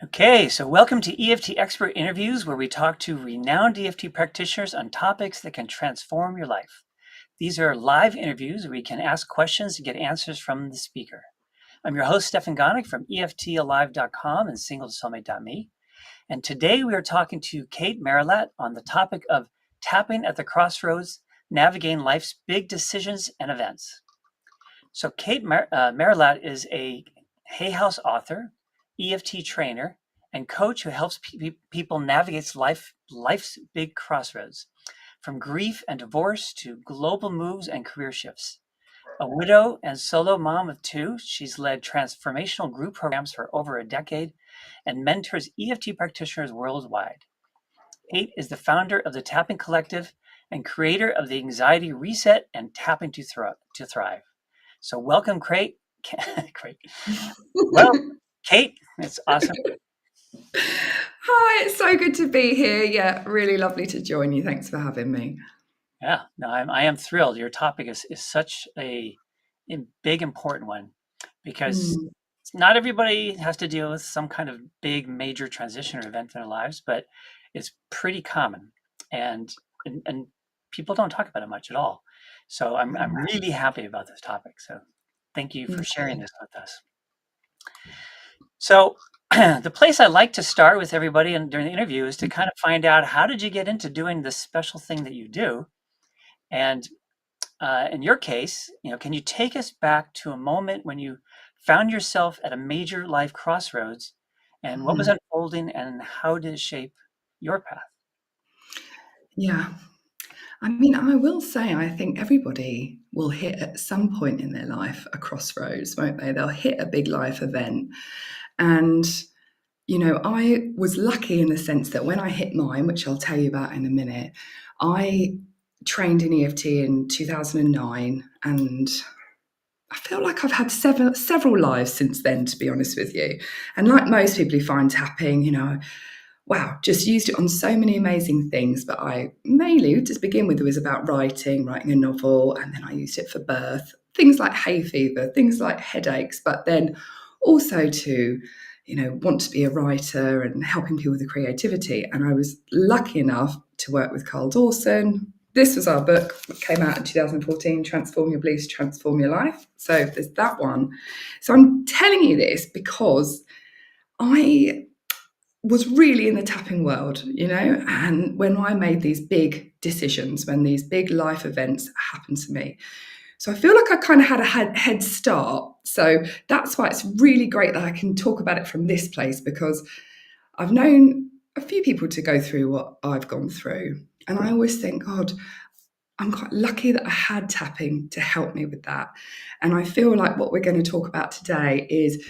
Okay, so welcome to EFT Expert Interviews, where we talk to renowned EFT practitioners on topics that can transform your life. These are live interviews where you can ask questions and get answers from the speaker. I'm your host, Stefan Gonick from EFTalive.com and singletosoulmate.me. And today we are talking to Kate Marillat on the topic of tapping at the crossroads, navigating life's big decisions and events. So Kate Marillat is a Hay House author, EFT trainer, and coach who helps people navigate life's big crossroads, from grief and divorce to global moves and career shifts. A widow and solo mom of two, she's led transformational group programs for over a decade and mentors EFT practitioners worldwide. Kate is the founder of the Tapping Collective and creator of the Anxiety Reset and Tapping to Thrive. So welcome, Kate. Great. Well, Kate, it's awesome. Hi, it's so good to be here. Yeah, really lovely to join you. Thanks for having me. Yeah, no, I am thrilled. Your topic is such a big, important one because not everybody has to deal with some kind of big, major transition or event in their lives, but it's pretty common, and people don't talk about it much at all. So I'm really happy about this topic. So thank you for sharing this with us. So the place I like to start with everybody during the interview is to kind of find out, how did you get into doing this special thing that you do? And in your case, can you take us back to a moment when you found yourself at a major life crossroads, and what was unfolding, and how did it shape your path? Yeah. I mean, I will say, I think everybody will hit at some point in their life a crossroads, won't they? They'll hit a big life event. And, I was lucky in the sense that when I hit mine, which I'll tell you about in a minute, I trained in EFT in 2009, and I feel like I've had several lives since then, to be honest with you. And like most people who find tapping, wow, just used it on so many amazing things. But I mainly, to begin with, it was about writing a novel, and then I used it for birth, things like hay fever, things like headaches, but then also to, want to be a writer and helping people with the creativity. And I was lucky enough to work with Carl Dawson. This was our book that came out in 2014, Transform Your Beliefs, Transform Your Life. So there's that one. So I'm telling you this because I was really in the tapping world, and when I made these big decisions, when these big life events happened to me. So I feel like I kind of had a head start. So that's why it's really great that I can talk about it from this place, because I've known a few people to go through what I've gone through. And I always think, God, I'm quite lucky that I had tapping to help me with that. And I feel like what we're going to talk about today is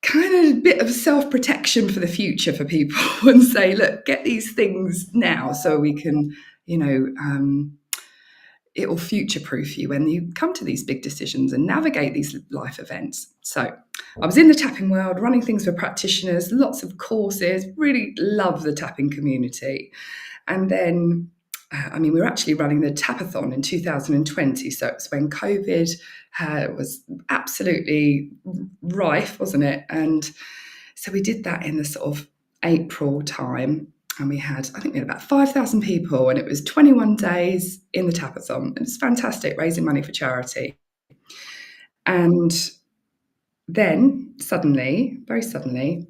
kind of a bit of self-protection for the future for people and say, look, get these things now so we can, it will future-proof you when you come to these big decisions and navigate these life events. So I was in the tapping world, running things for practitioners, lots of courses, really love the tapping community. And then, we were actually running the Tapathon in 2020. So it's when COVID was absolutely rife, wasn't it? And so we did that in the sort of April time. And I think we had about 5,000 people, and it was 21 days in the Tapathon. It was fantastic, raising money for charity. And then very suddenly,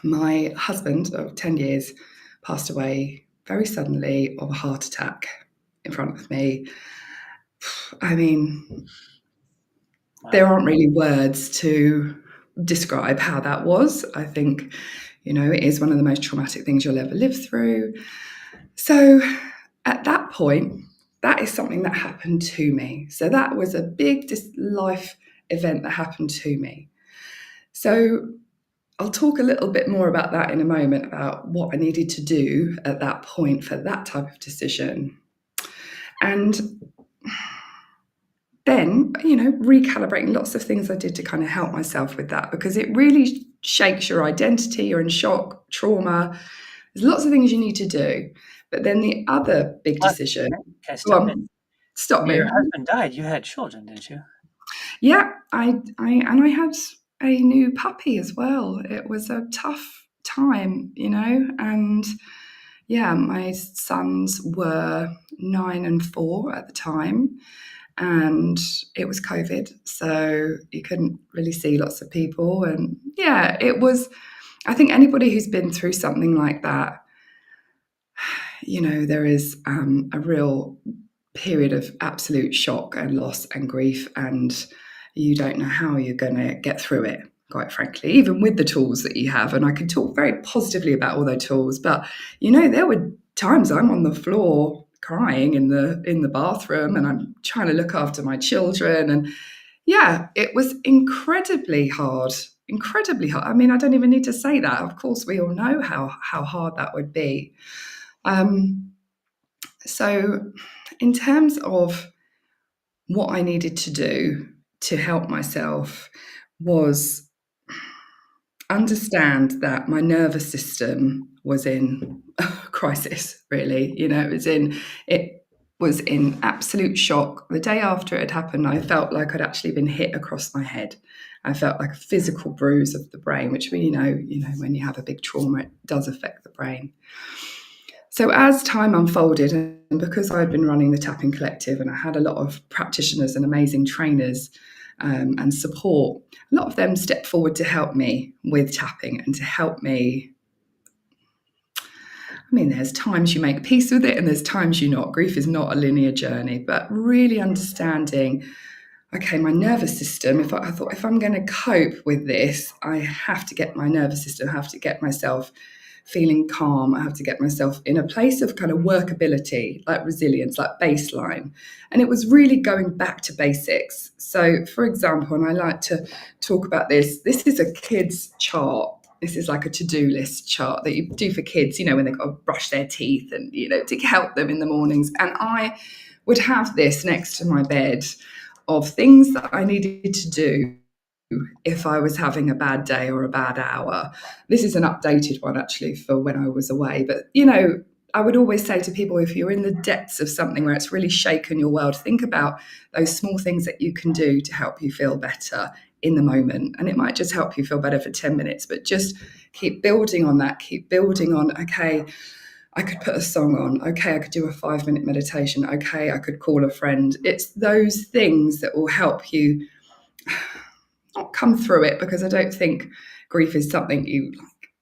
my husband of 10 years passed away very suddenly of a heart attack in front of me. I mean, there aren't really words to describe how that was. I think, it is one of the most traumatic things you'll ever live through. So at that point, that is something that happened to me. So that was a big life event that happened to me. So I'll talk a little bit more about that in a moment, about what I needed to do at that point for that type of decision. And then, recalibrating lots of things I did to kind of help myself with that, because it really shakes your identity. You're in shock, trauma. There's lots of things you need to do. But then the other big decision. Okay, stop me. Your husband died. You had children, didn't you? Yeah, I had a new puppy as well. It was a tough time, and yeah, my sons were 9 and 4 at the time, and it was COVID, so you couldn't really see lots of people. And yeah, it was, I think anybody who's been through something like that, there is a real period of absolute shock and loss and grief, and you don't know how you're going to get through it, quite frankly, even with the tools that you have. And I can talk very positively about all those tools, but there were times I'm on the floor crying in the bathroom, and I'm trying to look after my children, and yeah, it was incredibly hard. Incredibly hard. I mean, I don't even need to say that. Of course, we all know how hard that would be. So, in terms of what I needed to do to help myself was understand that my nervous system was in crisis, really. It was in absolute shock. The day after it had happened, I felt like I'd actually been hit across my head. I felt like a physical bruise of the brain, which we when you have a big trauma, it does affect the brain. So as time unfolded, and because I'd been running the Tapping Collective and I had a lot of practitioners and amazing trainers and support, a lot of them stepped forward to help me with tapping and to help me. I mean, there's times you make peace with it and there's times you not. Grief is not a linear journey, but really understanding, okay, my nervous system, I thought if I'm going to cope with this, I have to get my nervous system, I have to get myself feeling calm. I have to get myself in a place of kind of workability, like resilience, like baseline. And it was really going back to basics. So, for example, and I like to talk about this is a kid's chart. This is like a to-do list chart that you do for kids, when they've got to brush their teeth and, to help them in the mornings. And I would have this next to my bed of things that I needed to do if I was having a bad day or a bad hour. This is an updated one actually for when I was away. But, I would always say to people, if you're in the depths of something where it's really shaken your world, think about those small things that you can do to help you feel better in the moment. And it might just help you feel better for 10 minutes, but just keep building on that, keep building on, okay, I could put a song on. Okay, I could do a 5-minute meditation. Okay, I could call a friend. It's those things that will help you not come through it, because I don't think grief is something you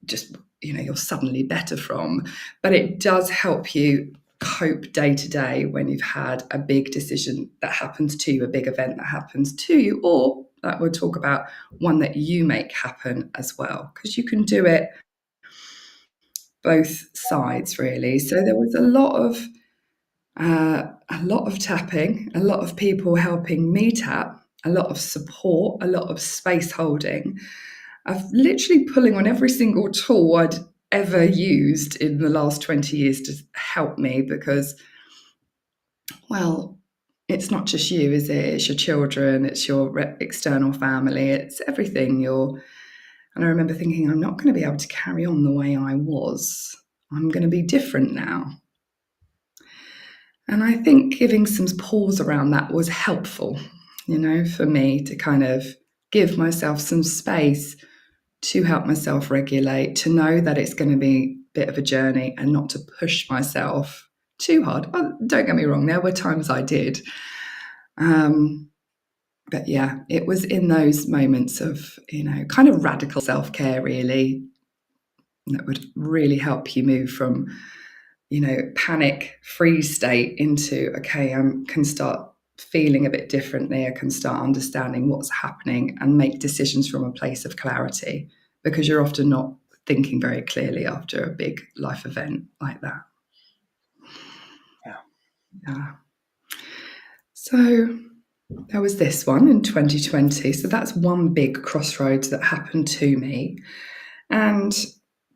just, you're suddenly better from, but it does help you cope day to day when you've had a big decision that happens to you, a big event that happens to you, or that we'll talk about one that you make happen as well, because you can do it both sides really. So there was a lot of tapping, a lot of people helping me tap, a lot of support, a lot of space holding. I've literally pulling on every single tool I'd ever used in the last 20 years to help me, because, well, it's not just you, is it? It's your children, it's your external family, it's everything. And I remember thinking, I'm not going to be able to carry on the way I was. I'm going to be different now. And I think giving some pause around that was helpful, for me to kind of give myself some space to help myself regulate, to know that it's going to be a bit of a journey and not to push myself too hard. Well, don't get me wrong, there were times I did. But yeah, it was in those moments of, kind of radical self-care really that would really help you move from, panic freeze state into, okay, I can start feeling a bit differently. I can start understanding what's happening and make decisions from a place of clarity, because you're often not thinking very clearly after a big life event like that. Yeah. So there was this one in 2020. So that's one big crossroads that happened to me. And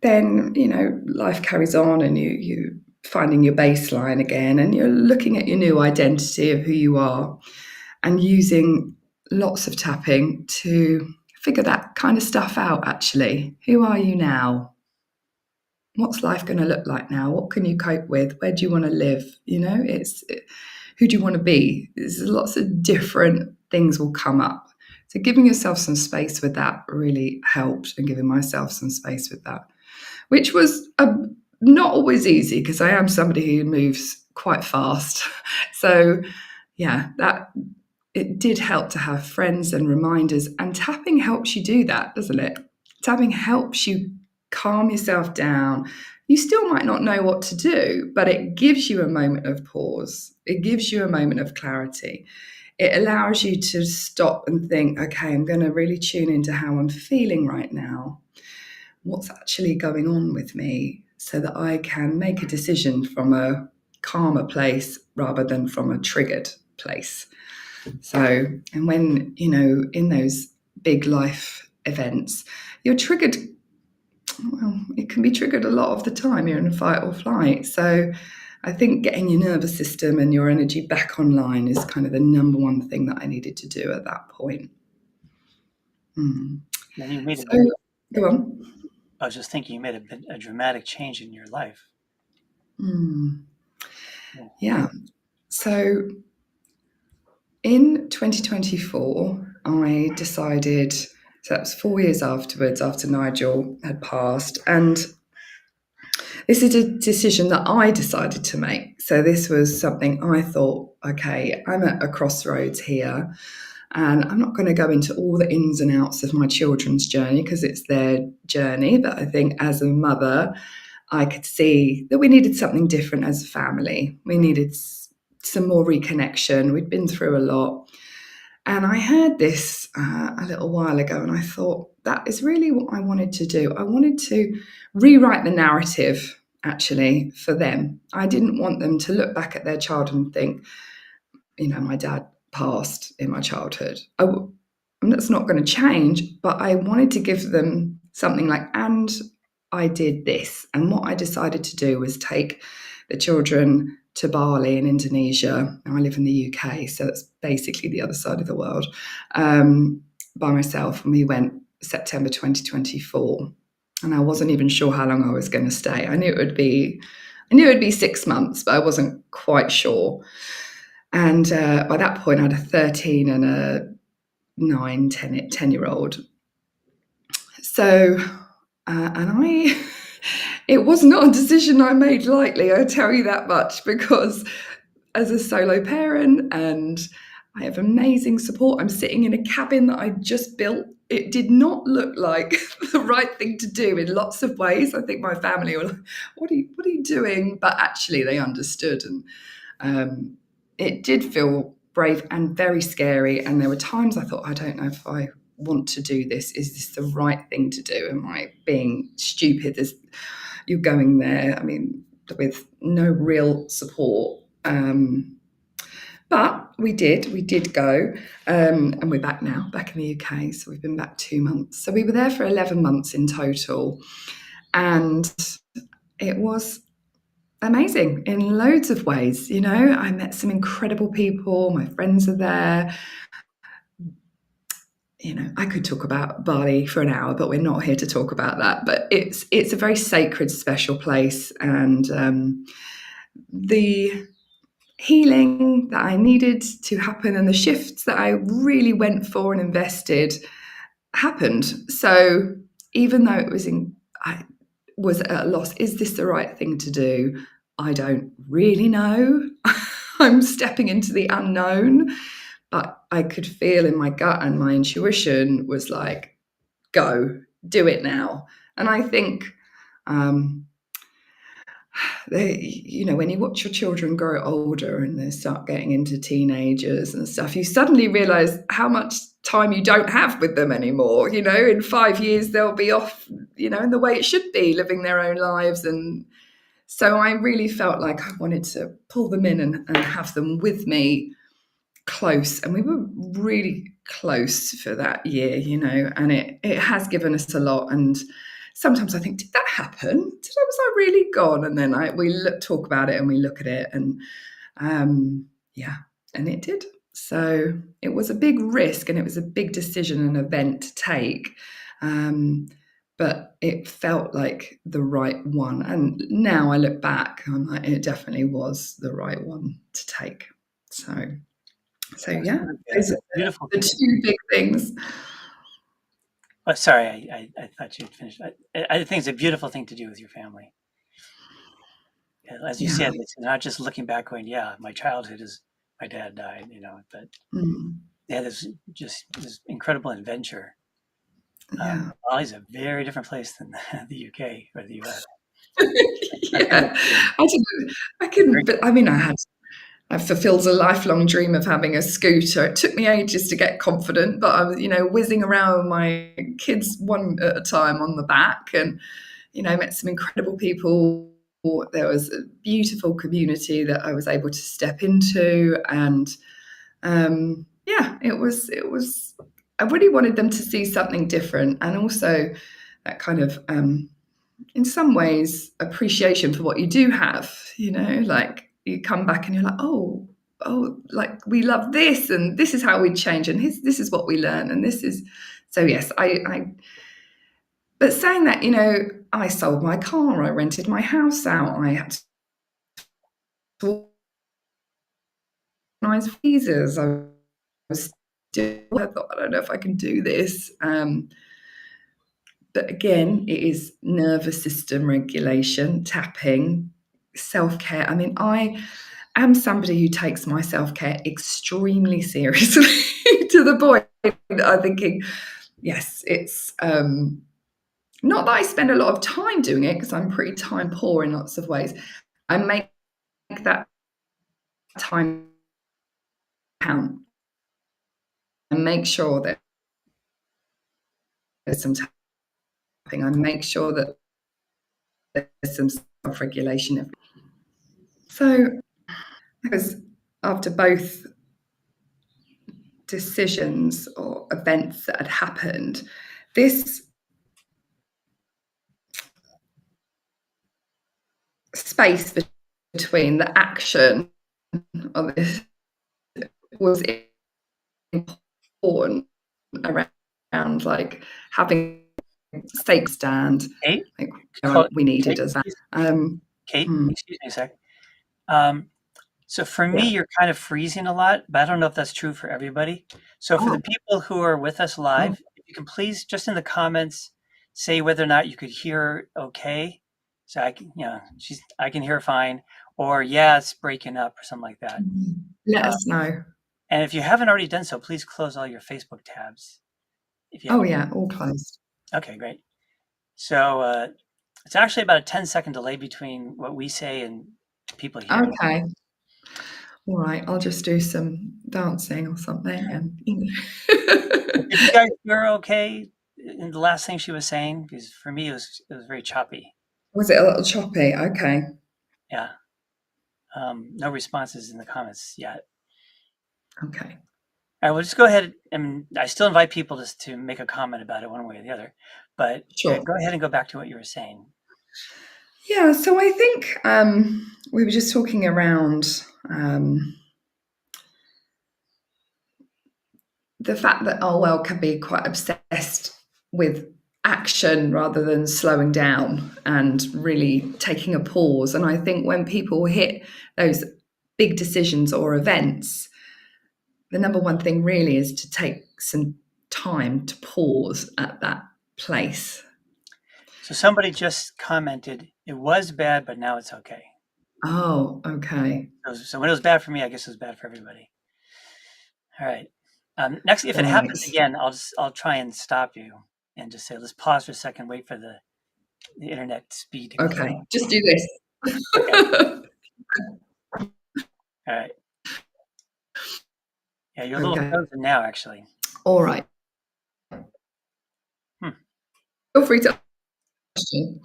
then, life carries on and you finding your baseline again, and you're looking at your new identity of who you are and using lots of tapping to figure that kind of stuff out, actually. Who are you now? What's life going to look like now? What can you cope with? Where do you want to live? Who do you want to be? There's lots of different things will come up. So giving yourself some space with that really helped, and giving myself some space with that, which was not always easy because I am somebody who moves quite fast. So yeah, that it did help to have friends and reminders, and tapping helps you do that, doesn't it? Tapping helps you calm yourself down. You still might not know what to do, but it gives you a moment of pause. It gives you a moment of clarity. It allows you to stop and think, okay, I'm going to really tune into how I'm feeling right now. What's actually going on with me, so that I can make a decision from a calmer place rather than from a triggered place. So, and when, in those big life events, you're triggered, well, it can be triggered a lot of the time. You're in a fight or flight. So I think getting your nervous system and your energy back online is kind of the number one thing that I needed to do at that point. Then you made So, go on. I was just thinking, you made a dramatic change in your life. Yeah. So in 2024, I decided, so that was 4 years afterwards, after Nigel had passed. And this is a decision that I decided to make. So this was something I thought, okay, I'm at a crossroads here. And I'm not going to go into all the ins and outs of my children's journey because it's their journey. But I think as a mother, I could see that we needed something different as a family. We needed some more reconnection. We'd been through a lot. And I heard this a little while ago, and I thought that is really what I wanted to do. I wanted to rewrite the narrative, actually, for them. I didn't want them to look back at their child and think, my dad passed in my childhood. And that's not going to change, but I wanted to give them something like, and I did this. And what I decided to do was take the children to Bali in Indonesia. Now I live in the UK, so it's basically the other side of the world, by myself. And we went September 2024. And I wasn't even sure how long I was going to stay. I knew it would be 6 months, but I wasn't quite sure. And by that point, I had a 13 and a 9, 10-year-old. So, it was not a decision I made lightly, I tell you that much, because as a solo parent, and I have amazing support, I'm sitting in a cabin that I just built. It did not look like the right thing to do in lots of ways. I think my family were like, what are you doing? But actually they understood. And it did feel brave and very scary. And there were times I thought, I don't know if I want to do this. Is this the right thing to do? Am I being stupid? You're going there, with no real support. But we did go, and we're back now, back in the UK. So we've been back 2 months. So we were there for 11 months in total. And it was amazing in loads of ways. I met some incredible people. My friends are there. I could talk about Bali for an hour, but we're not here to talk about that. But it's a very sacred, special place. And the healing that I needed to happen and the shifts that I really went for and invested happened. So even though I was at a loss, is this the right thing to do? I don't really know. I'm stepping into the unknown, but I could feel in my gut, and my intuition was like, go, do it now. And I think when you watch your children grow older and they start getting into teenagers and stuff, you suddenly realize how much time you don't have with them anymore. In 5 years, they'll be off, in the way it should be, living their own lives. And so I really felt like I wanted to pull them in and have them with me close. And we were really close for that year, and it has given us a lot. And sometimes I think, did that happen? Was I really gone? And then we talk about it and we look at it, and and it did. So it was a big risk and it was a big decision and event to take, but it felt like the right one. And now I look back, I'm like, it definitely was the right one to take. So So That's yeah, really good. those That's are a beautiful the thing to do. two big things. Oh, sorry, I thought you'd finished. I think it's a beautiful thing to do with your family. As you Yeah. said, it's not just looking back going, yeah, my childhood is my dad died, but Mm. they had this incredible adventure. Yeah. Bali's a very different place than the UK or the US. I've been there Yeah. too. I It's couldn't, very but I mean, I fulfilled a lifelong dream of having a scooter. It took me ages to get confident, but I was, whizzing around with my kids one at a time on the back, and met some incredible people. There was a beautiful community that I was able to step into, and yeah, it was. I really wanted them to see something different, and also that kind of, in some ways, appreciation for what you do have. Like you come back and you're like, oh, like we love this, and this is how we change, and this is what we learn, and this is. So yes, I but saying that, I sold my car, I rented my house out, I had to organise visas. I was still, I thought, I don't know if I can do this. But again, it is nervous system regulation, tapping, self care. I mean, I am somebody who takes my self care extremely seriously to the point I'm thinking, yes, it's not that I spend a lot of time doing it because I'm pretty time poor in lots of ways. I make that time count and make sure that there's some tapping. I make sure that there's some self-regulation. So, because after both decisions or events that had happened, this space between the action of this was important around like having stake stand, Kate. like Call, we needed Kate, as that. Kate, Hmm, excuse me a sec. So for me, yeah. you're kind of freezing a lot, but I don't know if that's true for everybody. So for the Oh, people who are with us oh, live, if you can please just in the comments say whether or not you could hear okay. So I can, I can hear fine, or yeah, it's breaking up or something like that. let Uh, us know. and if you haven't already done so, please close all your Facebook tabs. If you Oh haven't, yeah, all closed. okay, great. So it's actually about a 10-second delay between what we say and people hearing. Okay. All right, I'll just do some dancing or something, and Did you guys hear okay in the last thing she was saying? Because for me, it was very choppy. was it a little choppy? Okay, Yeah. No responses in the comments yet. okay, All right, we'll just go ahead and I still invite people to make a comment about it one way or the other. But sure. go ahead and go back to what you were saying. Yeah, so I think we were just talking around the fact that Orwell can be quite obsessed with action rather than slowing down and really taking a pause. And I think when people hit those big decisions or events, the number one thing really is to take some time to pause at that place. So somebody just commented, it was bad, but now it's okay. Oh, okay. So when it was bad for me, I guess it was bad for everybody. All right. Next, if it Right. happens again, I'll try and stop you and just say, let's pause for a second, wait for the internet speed to clear. Okay. Just do this. Okay. All right. Yeah, you're a little Okay. frozen now, actually. All right. Hmm. Feel free to question.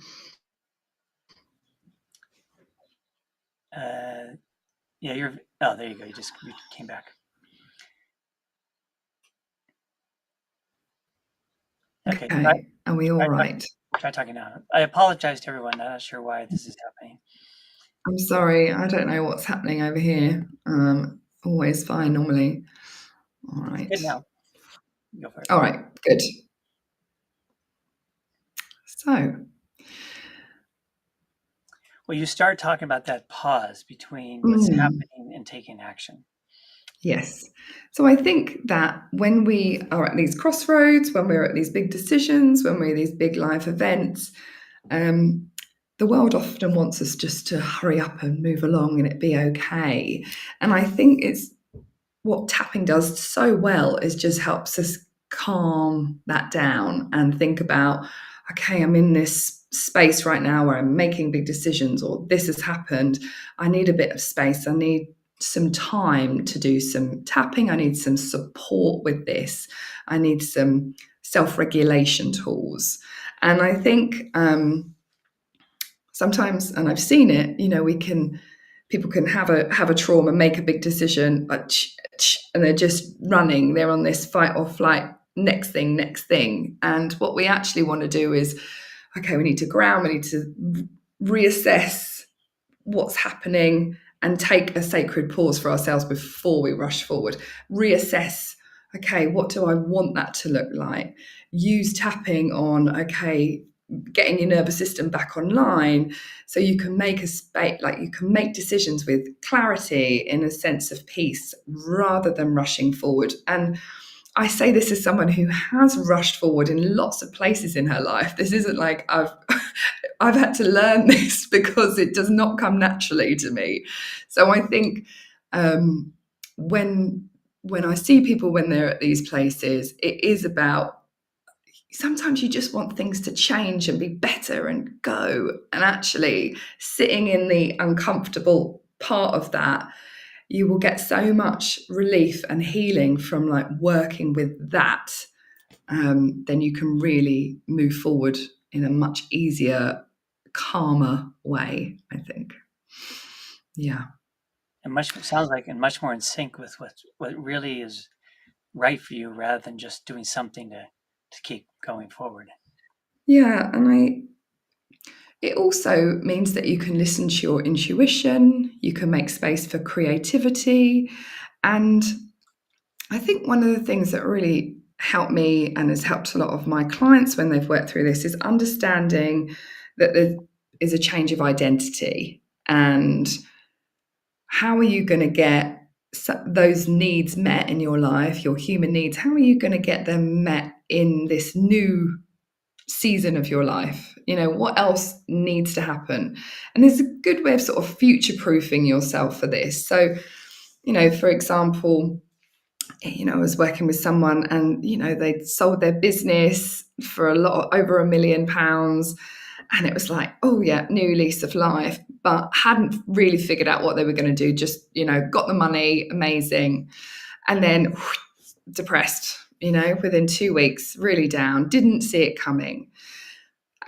Yeah, oh, there you go. You came back. Okay. Okay. Are we all right? Try talking now. I apologize to everyone. I'm not sure why this is happening. I'm sorry. I don't know what's happening over here. Always fine normally. All It's right. good now. Go for it. All right. Good. So, Well, you start talking about that pause between what's mm, happening and taking action. Yes. So I think that when we are at these crossroads, when we're at these big decisions, when we're at these big life events, um, the world often wants us just to hurry up and move along and it be okay. And I think it's what tapping does so well is just helps us calm that down and think about, okay, I'm in this space right now where I'm making big decisions, or this has happened. I need a bit of space. I need some time to do some tapping. I need some support with this. I need some self regulation tools. And I think sometimes, and I've seen it, people can have a trauma, make a big decision, and they're just running. They're on this fight or flight, next thing. And what we actually want to do is, okay, we need to ground, we need to reassess what's happening and take a sacred pause for ourselves before we rush forward. Reassess, okay, what do I want that to look like? Use tapping on, okay, getting your nervous system back online so you can make a space, like you can make decisions with clarity in a sense of peace rather than rushing forward. And I say this as someone who has rushed forward in lots of places in her life. This isn't like I've had to learn this because it does not come naturally to me. So I think when I see people when they're at these places, it is about, sometimes you just want things to change and be better and go. And actually sitting in the uncomfortable part of that, you will get so much relief and healing from like working with that. Then you can really move forward in a much easier, calmer way, I think. Yeah. And sounds like and much more in sync with what really is right for you rather than just doing something to keep going forward. Yeah. And it also means that you can listen to your intuition, you can make space for creativity. And I think one of the things that really helped me and has helped a lot of my clients when they've worked through this is understanding that there is a change of identity. And how are you going to get those needs met in your life, your human needs? How are you going to get them met in this new season of your life? What else needs to happen? And there's a good way of sort of future proofing yourself for this. So, for example, I was working with someone and, they'd sold their business for over £1 million. And it was like, oh yeah, new lease of life, but hadn't really figured out what they were going to do. Just, got the money, amazing. And then depressed, within 2 weeks, really down, didn't see it coming.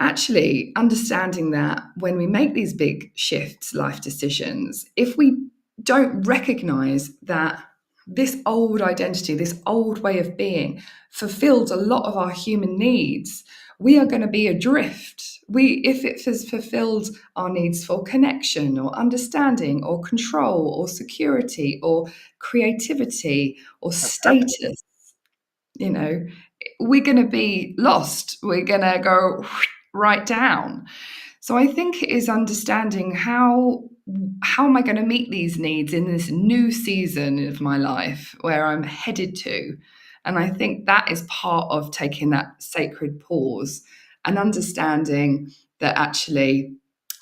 Actually, understanding that when we make these big shifts, life decisions, if we don't recognize that this old identity, this old way of being fulfilled a lot of our human needs, we are going to be adrift. If it has fulfilled our needs for connection or understanding or control or security or creativity or status, we're going to be lost. We're going to go right down. So I think it is understanding how am I going to meet these needs in this new season of my life where I'm headed to. And I think that is part of taking that sacred pause and understanding that actually,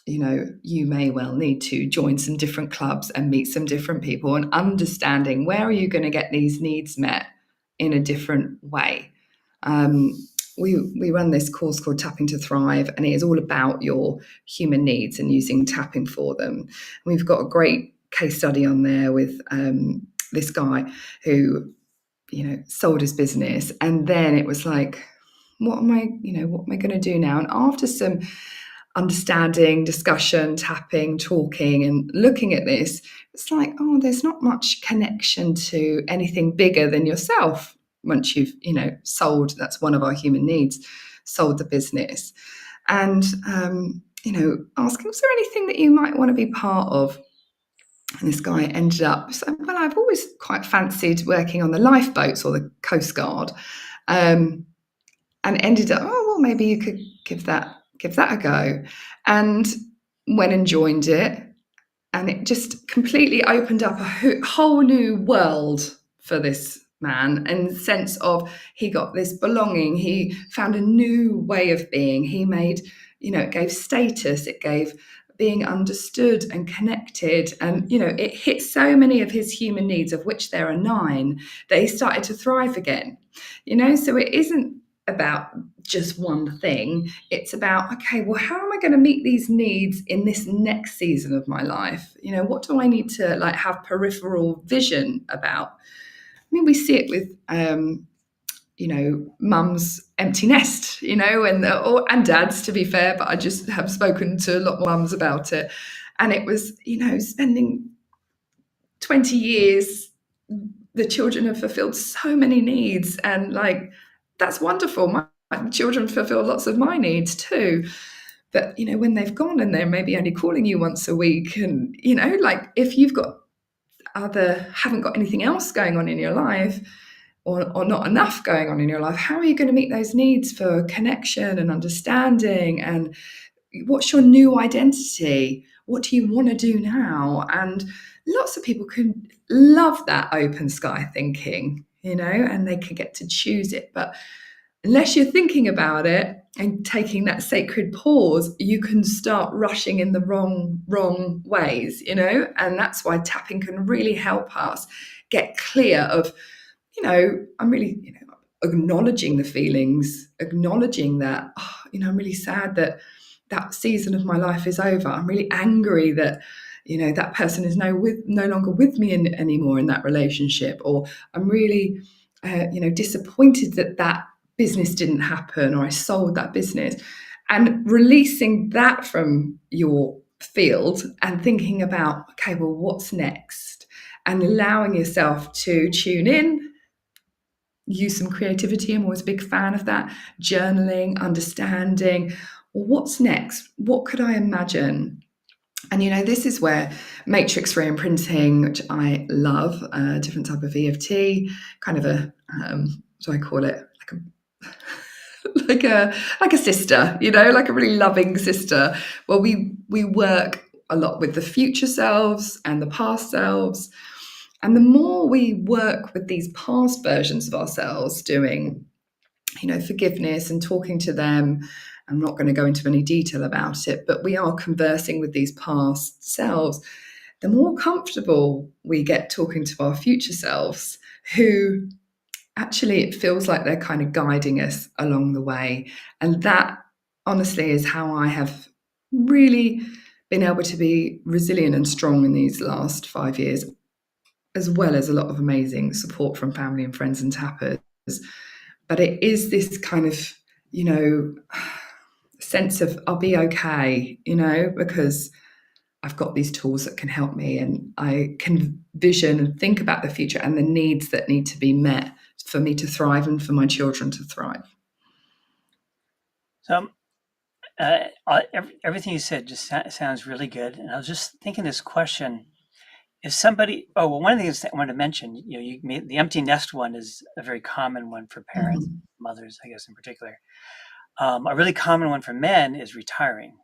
you may well need to join some different clubs and meet some different people, and understanding where are you going to get these needs met in a different way. We run this course called Tapping to Thrive, and it is all about your human needs and using tapping for them. And we've got a great case study on there with this guy who, sold his business, and then it was like, what am I going to do now? And after some understanding, discussion, tapping, talking, and looking at this, it's like, oh, there's not much connection to anything bigger than yourself. Once you've, sold, that's one of our human needs, sold the business. And, asking, was there anything that you might want to be part of? And this guy ended up saying, well, I've always quite fancied working on the lifeboats or the Coast Guard. And ended up, oh, well, maybe you could give that a go. And went and joined it. And it just completely opened up a whole new world for this man, in the sense of he got this belonging. He found a new way of being. He made, it gave status, it gave being understood and connected. And, it hit so many of his human needs, of which there are 9, that he started to thrive again. So it isn't about just one thing. It's about, okay, well, how am I going to meet these needs in this next season of my life? What do I need to have peripheral vision about? I mean, we see it with mum's empty nest, and dads, to be fair, but I just have spoken to a lot more mums about it. And it was, spending 20 years, the children have fulfilled so many needs, and that's wonderful. My children fulfill lots of my needs too. But, when they've gone and they're maybe only calling you once a week, and, if you've haven't got anything else going on in your life, or not enough going on in your life, how are you going to meet those needs for connection and understanding? And what's your new identity? What do you want to do now? And lots of people can love that open sky thinking, and they can get to choose it. But unless you're thinking about it and taking that sacred pause, you can start rushing in the wrong ways, and that's why tapping can really help us get clear of, I'm really, acknowledging the feelings, acknowledging that, I'm really sad that season of my life is over. I'm really angry that, that person is no longer with me anymore in that relationship. Or I'm really, disappointed that business didn't happen, or I sold that business. And releasing that from your field and thinking about, okay, well, what's next? And allowing yourself to tune in, use some creativity. I'm always a big fan of that. Journaling, understanding, well, what's next? What could I imagine? And, this is where matrix reimprinting, which I love, a different type of EFT, kind of a, what do I call it? Like a sister, like a really loving sister. Well, we work a lot with the future selves and the past selves. And the more we work with these past versions of ourselves, doing, forgiveness and talking to them, I'm not going to go into any detail about it, but we are conversing with these past selves, the more comfortable we get talking to our future selves, who actually it feels like they're kind of guiding us along the way. And that, honestly, is how I have really been able to be resilient and strong in these last 5 years, as well as a lot of amazing support from family and friends and tappers. But it is this kind of, sense of I'll be okay, because I've got these tools that can help me, and I can vision and think about the future and the needs that need to be met for me to thrive and for my children to thrive. So everything you said just sounds really good. And I was just thinking this question. If somebody, one of the things that I wanted to mention, the empty nest one is a very common one for parents, mothers, I guess, in particular. A really common one for men is retiring.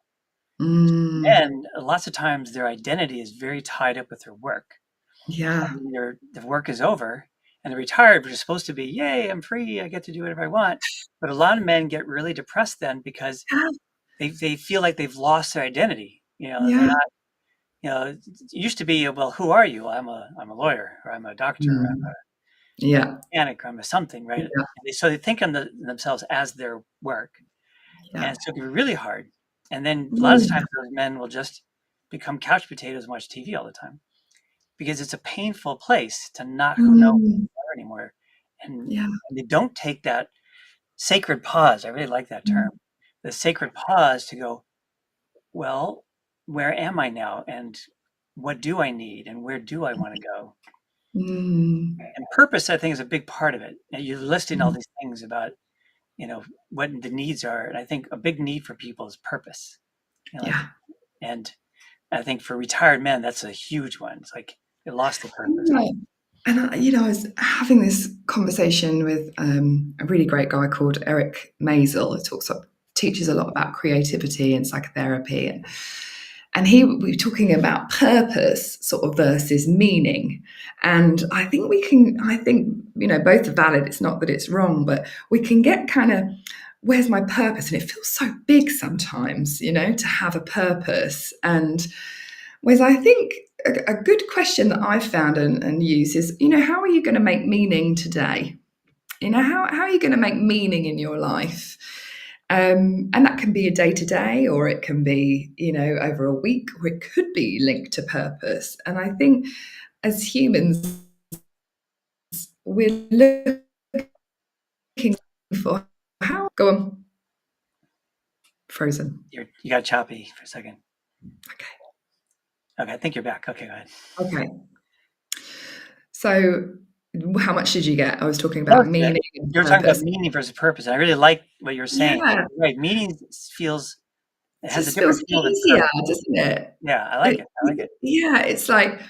Men, lots of times their identity is very tied up with their work. Yeah. Their work is over and they're retired, which is supposed to be, yay, I'm free, I get to do whatever I want. But a lot of men get really depressed then because they feel like they've lost their identity. They're not, it used to be, well, who are you? I'm a lawyer, or I'm a doctor, or I'm a mechanic, or I'm a something, right? So they think of themselves as their work. And so it can be really hard. And then a lot of times those men will just become couch potatoes and watch TV all the time, because it's a painful place to not know who you are anymore. And they don't take that sacred pause. I really like that term. The sacred pause to go, well, where am I now? And what do I need? And where do I want to go? And purpose, I think, is a big part of it. And you're listing all these things about, what the needs are. And I think a big need for people is purpose. And I think for retired men, that's a huge one. It's like they lost the purpose. Right. And I was having this conversation with a really great guy called Eric Maisel, who teaches a lot about creativity and psychotherapy. And we were talking about purpose sort of versus meaning. And I think both are valid. It's not that it's wrong, but we can get kind of, where's my purpose? And it feels so big sometimes, to have a purpose. And whereas I think a good question that I've found and use is, how are you going to make meaning today? How are you going to make meaning in your life? And that can be a day to day, or it can be, over a week, or it could be linked to purpose. And I think as humans, we're looking for how. Go on. Frozen. You got choppy for a second. Okay. Okay, I think you're back. Okay, go ahead. Okay. So, how much did you get? I was talking about meaning. You're talking about meaning versus purpose. I really like what you're saying. Yeah. Right, meaning feels. It has a feels different feel than easier, purpose. doesn't it? Yeah, I like it. Yeah, it's like,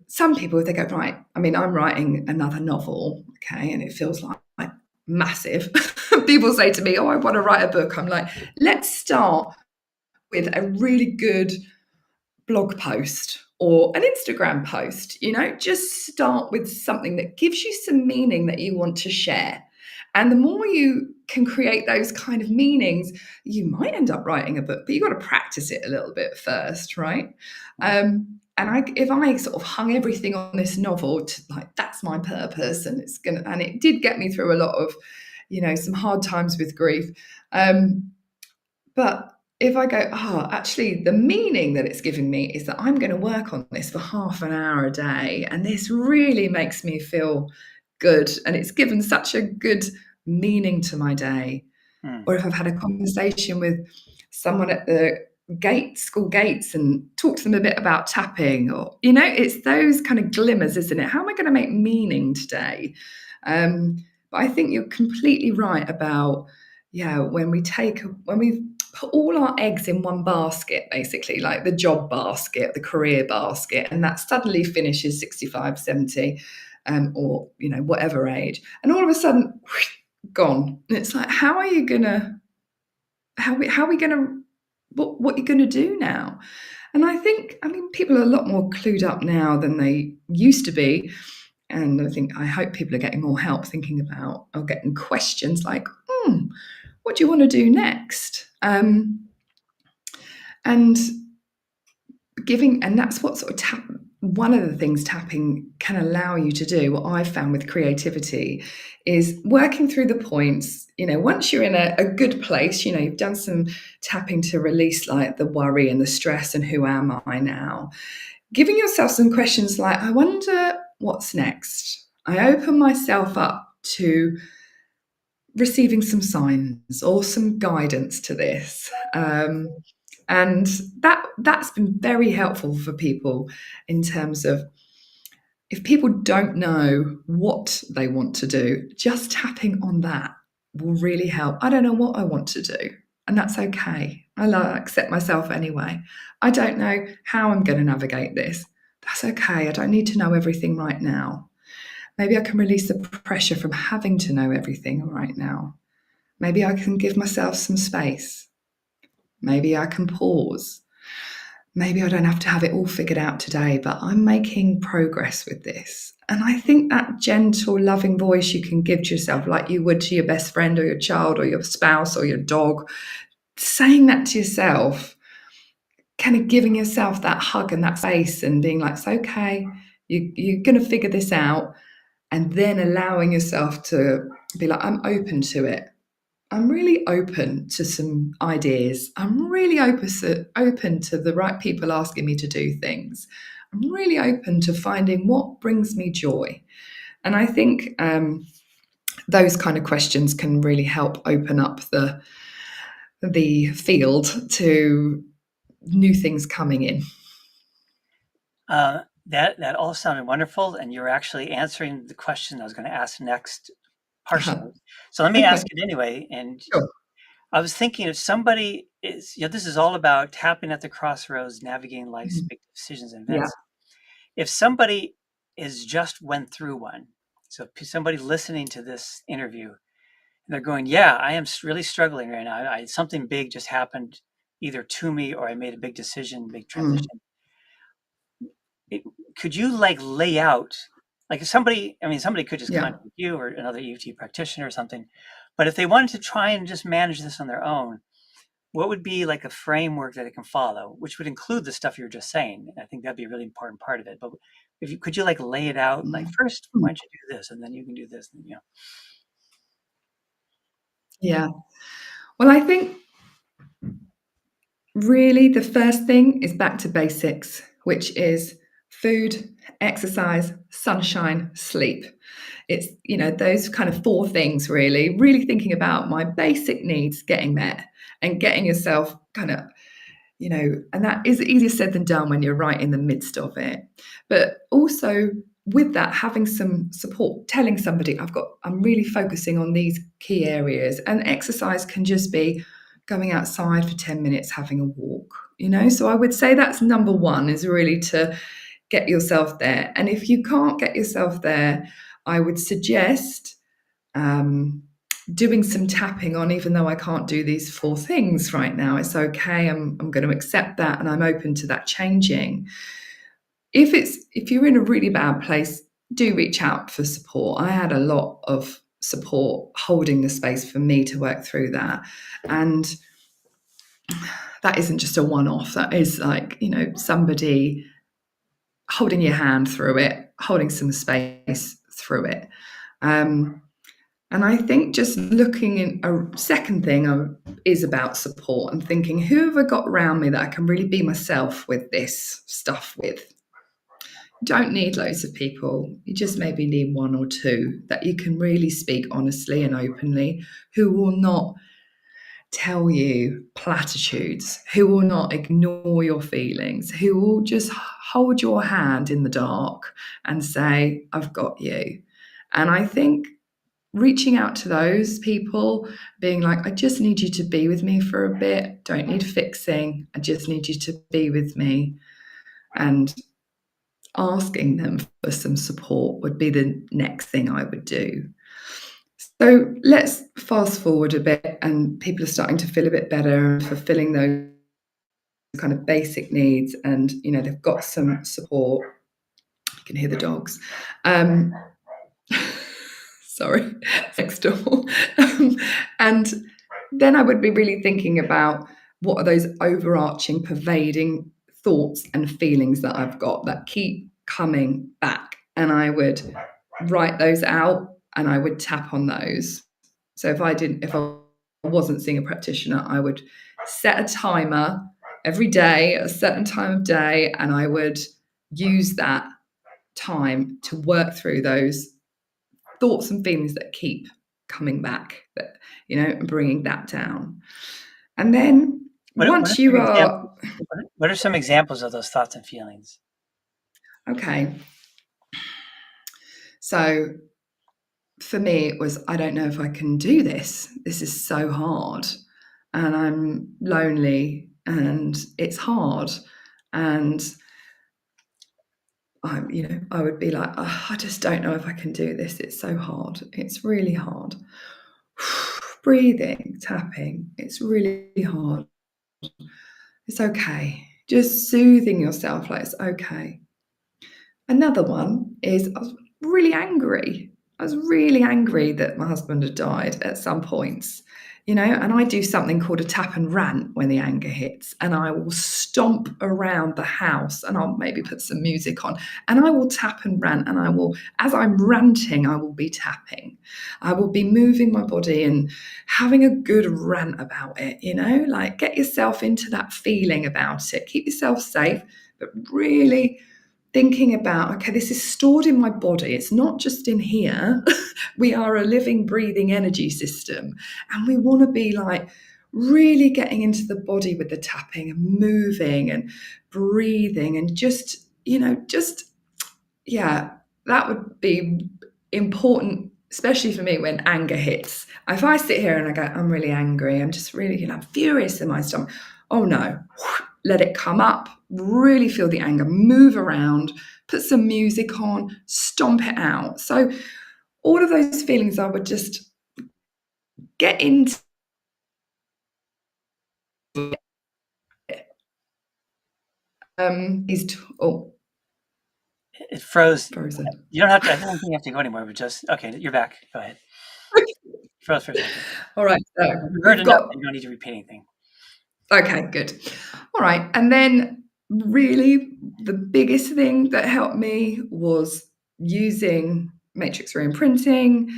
some people, they go, right, I mean, I'm writing another novel, okay, and it feels like massive. People say to me, oh, I want to write a book. I'm like, let's start with a really good blog post or an Instagram post, just start with something that gives you some meaning that you want to share. And the more you can create those kind of meanings, you might end up writing a book, but you've got to practice it a little bit first, right? If I sort of hung everything on this novel to like, that's my purpose, and it did get me through a lot of, some hard times with grief. But if I go, actually, the meaning that it's giving me is that I'm going to work on this for half an hour a day, and this really makes me feel good, and it's given such a good meaning to my day. Or if I've had a conversation with someone at the school gates, and talk to them a bit about tapping, or it's those kind of glimmers, isn't it? How am I going to make meaning today? But I think you're completely right about, when we put all our eggs in one basket, basically, like the job basket, the career basket, and that suddenly finishes 65, 70, or whatever age, and all of a sudden, gone. And it's like, how are we gonna what are you gonna do now? And I mean, people are a lot more clued up now than they used to be. And I hope people are getting more help thinking about, or getting questions like, what do you want to do next? And that's what sort of one of the things tapping can allow you to do, what I've found with creativity, is working through the points. Once you're in a good place, you've done some tapping to release like the worry and the stress and who am I now, giving yourself some questions like, I wonder what's next. I open myself up to receiving some signs or some guidance to this. And that's been very helpful for people, in terms of, if people don't know what they want to do, just tapping on that will really help. I don't know what I want to do, and that's okay. I accept myself anyway. I don't know how I'm going to navigate this. That's okay. I don't need to know everything right now. Maybe I can release the pressure from having to know everything right now. Maybe I can give myself some space. Maybe I can pause. Maybe I don't have to have it all figured out today, but I'm making progress with this. And I think that gentle, loving voice you can give to yourself, like you would to your best friend or your child or your spouse or your dog, saying that to yourself, kind of giving yourself that hug and that space, and being like, it's okay, you're going to figure this out. And then allowing yourself to be like, I'm open to it. I'm really open to some ideas. I'm really open to the right people asking me to do things. I'm really open to finding what brings me joy. And I think those kind of questions can really help open up the field to new things coming in. That all sounded wonderful, and you're actually answering the question I was going to ask next, partially. So let me ask it anyway. And sure. I was thinking, if somebody is, this is all about tapping at the crossroads, navigating life's big decisions and events. Yeah. If somebody is just went through one, so somebody listening to this interview, and they're going, yeah, I am really struggling right now. Something big just happened either to me or I made a big decision, big Mm. transition. Could you like lay out, like if somebody could just Yeah. contact you or another EFT practitioner or something, but if they wanted to try and just manage this on their own, what would be like a framework that it can follow, which would include the stuff you were just saying? I think that'd be a really important part of it. But if you could you like lay it out, like first, why don't you do this, and then you can do this, and, Yeah. Well, I think really the first thing is back to basics, which is food, exercise, sunshine, sleep. It's, those kind of four things really thinking about my basic needs getting met and getting yourself kind of, and that is easier said than done when you're right in the midst of it. But also with that, having some support, telling somebody I'm really focusing on these key areas. And exercise can just be going outside for 10 minutes, having a walk, So I would say that's number one, is really to get yourself there. And if you can't get yourself there, I would suggest doing some tapping on, even though I can't do these four things right now. It's okay. I'm going to accept that, and I'm open to that changing. If you're in a really bad place, do reach out for support. I had a lot of support holding the space for me to work through that. And that isn't just a one-off. That is like, somebody holding your hand through it, holding some space through it. And I think just looking in a second thing is about support and thinking, who have I got around me that I can really be myself with this stuff with? You don't need loads of people. You just maybe need one or two that you can really speak honestly and openly, who will not tell you platitudes, who will not ignore your feelings, who will just hold your hand in the dark and say, I've got you. And I think reaching out to those people, being like, I just need you to be with me for a bit, don't need fixing, I just need you to be with me, and asking them for some support would be the next thing I would do. So let's fast forward a bit, and people are starting to feel a bit better and fulfilling those kind of basic needs, and they've got some support. You can hear the dogs. Sorry, next door. And then I would be really thinking about what are those overarching, pervading thoughts and feelings that I've got that keep coming back. And I would write those out and I would tap on those. So if I wasn't seeing a practitioner, I would set a timer every day, a certain time of day, and I would use that time to work through those thoughts and feelings that keep coming back, that and bringing that down. And then once you are what are some examples of those thoughts and feelings? okay, so for me it was, I don't know if I can do this is so hard, and I'm lonely and it's hard, and I would be like, oh, I just don't know if I can do this, it's so hard, it's really hard. Breathing, tapping, it's really hard. It's okay. Just soothing yourself like it's okay. Another one is, I was really angry. I was really angry that my husband had died at some points, and I do something called a tap and rant when the anger hits, and I will stomp around the house, and I'll maybe put some music on, and I will tap and rant, and I will, as I'm ranting, I will be tapping. I will be moving my body and having a good rant about it, like get yourself into that feeling about it. Keep yourself safe, but really thinking about, okay, this is stored in my body. It's not just in here. We are a living, breathing energy system. And we want to be like really getting into the body with the tapping and moving and breathing and just, that would be important, especially for me when anger hits. If I sit here and I go, I'm really angry, I'm just really, I'm furious in my stomach. Oh no, let it come up, really feel the anger, move around, put some music on, stomp it out. So all of those feelings I would just get into Oh, It froze. frozen. You don't have to. I don't think you have to go anymore. But just okay. You're back. Go ahead. Froze for a second. All right, so You heard we've enough. got. You don't need to repeat anything. Okay, good. All right, and then really the biggest thing that helped me was using matrix reimprinting,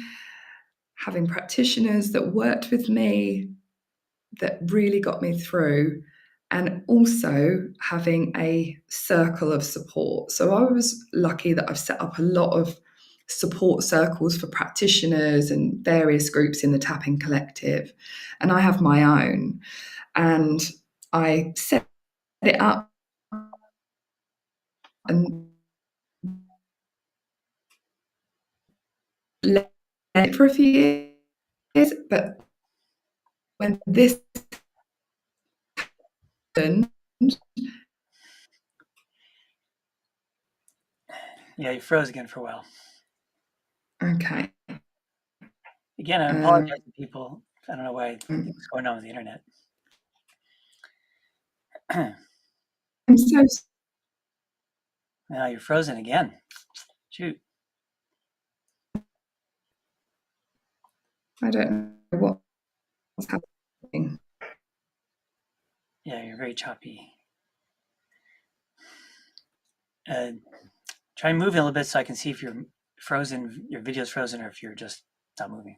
having practitioners that worked with me that really got me through, and also having a circle of support. So I was lucky that I've set up a lot of support circles for practitioners and various groups in the Tapping Collective, and I have my own. And I set it up and let it for a few years, but when this happened, Yeah, you froze again for a while. okay. Again, I apologize to people. I don't know what's going on with the internet. I'm so Now you're frozen again. Shoot. I don't know what's happening. Yeah, you're very choppy. Try moving a little bit so I can see if you're frozen, your video's frozen, or if you're just not moving.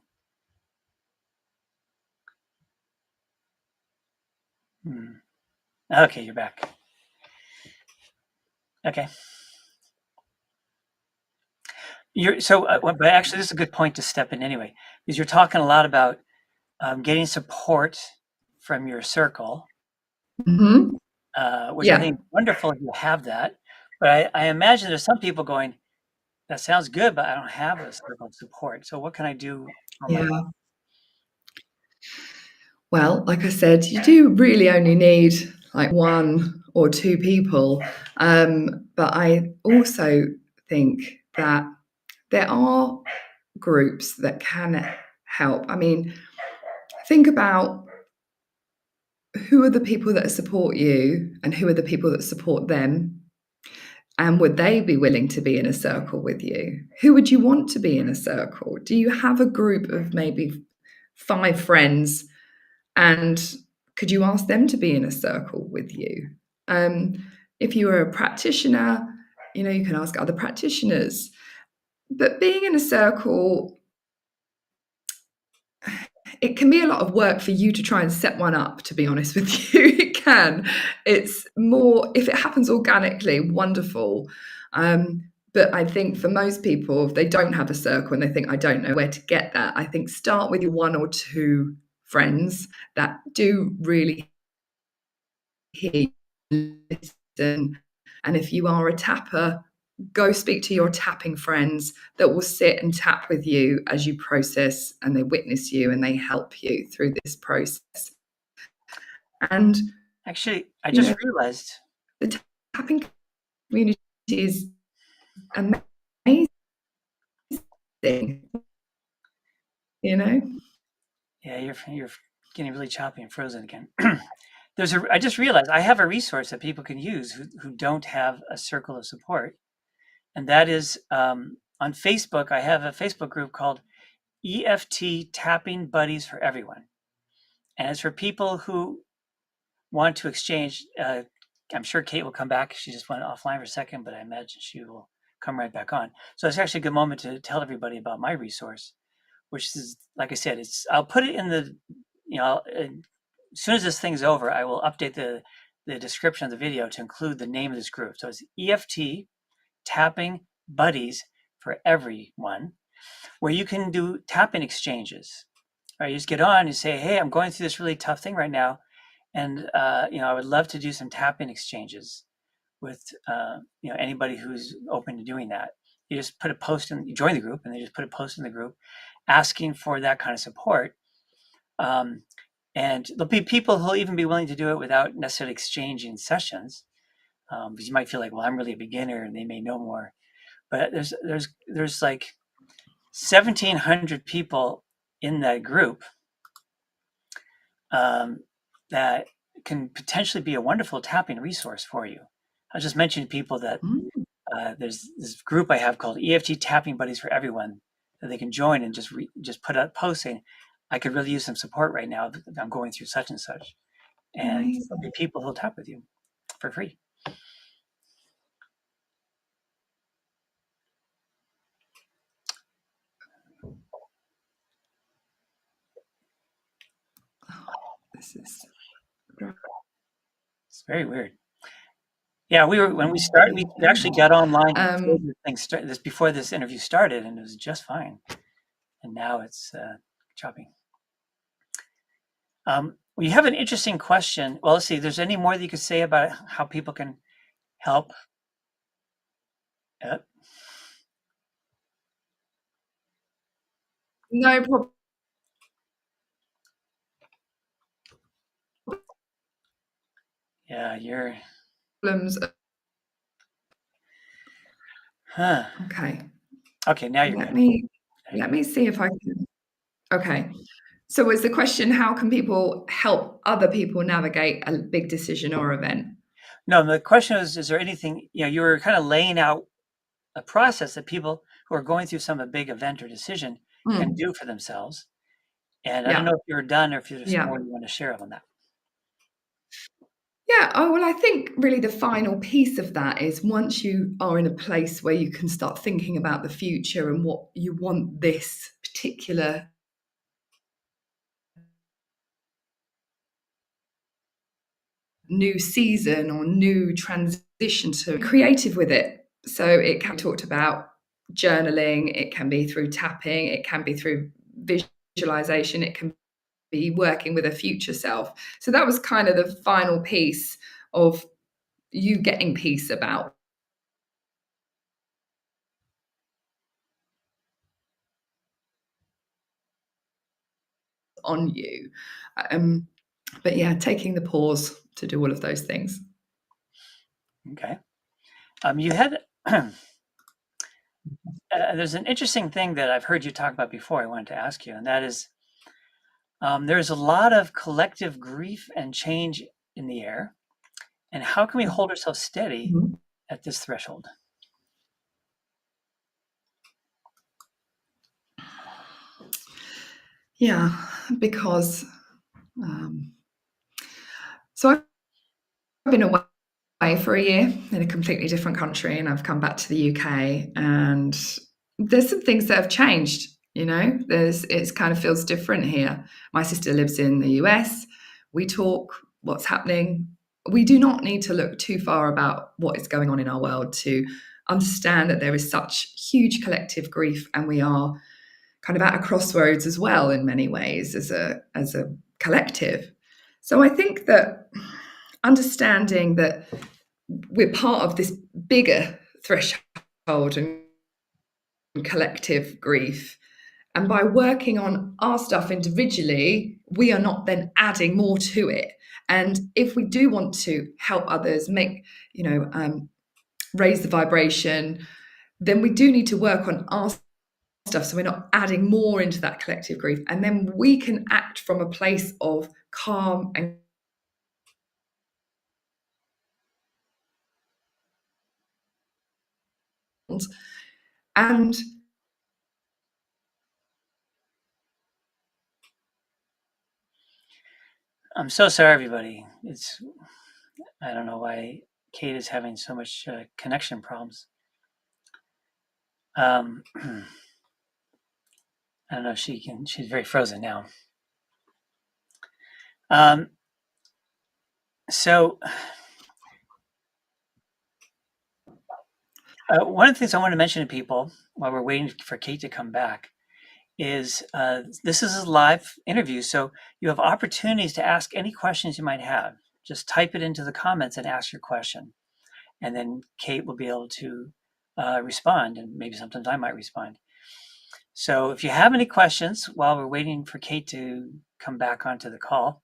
Okay, you're back. Okay. But actually, this is a good point to step in anyway, because you're talking a lot about getting support from your circle, Mm-hmm. which I Yeah. think is wonderful if you have that. But I imagine there's some people going, that sounds good, but I don't have a circle of support. So what can I do for myself? Yeah. Well, like I said, you do really only need like one or two people. But I also think that there are groups that can help. I mean, think about who are the people that support you and who are the people that support them. And would they be willing to be in a circle with you? Who would you want to be in a circle? Do you have a group of maybe 5 friends, and could you ask them to be in a circle with you? If you are a practitioner, you can ask other practitioners. But being in a circle, it can be a lot of work for you to try and set one up, to be honest with you. It can. It's more, if it happens organically, wonderful. But I think for most people, if they don't have a circle and they think, I don't know where to get that, I think start with your 1 or 2 friends that do really hear you, listen. And if you are a tapper, go speak to your tapping friends that will sit and tap with you as you process, and they witness you and they help you through this process. And Actually, I just realized the tapping community is amazing, Yeah, you're getting really choppy and frozen again. I just realized I have a resource that people can use who don't have a circle of support, and that is on Facebook. I have a Facebook group called EFT Tapping Buddies for Everyone, and it's for people who want to exchange. I'm sure Kate will come back. She just went offline for a second, but I imagine she will come right back on. So it's actually a good moment to tell everybody about my resource, which is, like I said, I'll put it in the, as soon as this thing's over, I will update the description of the video to include the name of this group. So it's EFT Tapping Buddies for Everyone, where you can do tapping exchanges. Right, you just get on and say, hey, I'm going through this really tough thing right now, and I would love to do some tapping exchanges with anybody who's open to doing that. You just put a post in, you join the group, and they just put a post in the group asking for that kind of support. And there'll be people who'll even be willing to do it without necessarily exchanging sessions, because you might feel like, well, I'm really a beginner, and they may know more. But there's like 1,700 people in that group that can potentially be a wonderful tapping resource for you. I'll just mention to people that Mm, there's this group I have called EFT Tapping Buddies for Everyone that they can join and just put up posts saying, I could really use some support right now. I'm going through such and such. And there'll be amazing. people who'll tap with you for free. This is great. It's very weird. Yeah, when we started, we actually got online before Um, this thing started, before this interview started, and it was just fine. And now it's chopping. We have an interesting question. Well, let's see. There's any more that you could say about how people can help? Uh, no yeah, you're. problems. Huh. Okay. Okay, now you're Let good. me There you let go. me see if I can. Okay. So was the question, how can people help other people navigate a big decision or event? No, the question is there anything, you were kind of laying out a process that people who are going through some big event or decision can Mm, do for themselves. And I don't know yeah. if you're done or if there's Yeah. more you want to share on that. Yeah. Oh, well, I think really the final piece of that is once you are in a place where you can start thinking about the future and what you want this particular new season or new transition to creative with it. So it can be talked about journaling, it can be through tapping, it can be through visualization, it can be working with a future self. So that was kind of the final piece of you getting peace about on you. Um, but yeah, taking the pause to do all of those things. Okay. You had, there's an interesting thing that I've heard you talk about before I wanted to ask you, and that is there's a lot of collective grief and change in the air. And how can we hold ourselves steady Mhm. at this threshold? Yeah, because um, so I've been away for a year in a completely different country, and I've come back to the UK, and there's some things that have changed. It's kind of feels different here. My sister lives in the US. We talk what's happening. We do not need to look too far about what is going on in our world to understand that there is such huge collective grief, and we are kind of at a crossroads as well in many ways as a collective. So I think that understanding that we're part of this bigger threshold and collective grief. And by working on our stuff individually, we are not then adding more to it. And if we do want to help others raise the vibration, then we do need to work on our stuff so we're not adding more into that collective grief. And then we can act from a place of calm and I'm so sorry, everybody. I don't know why Kate is having so much connection problems. I don't know if she's very frozen now. Um, so one of the things I want to mention to people while we're waiting for Kate to come back is this is a live interview, so you have opportunities to ask any questions you might have. Just type it into the comments and ask your question, and then Kate will be able to respond, and maybe sometimes I might respond. So if you have any questions while we're waiting for Kate to come back onto the call,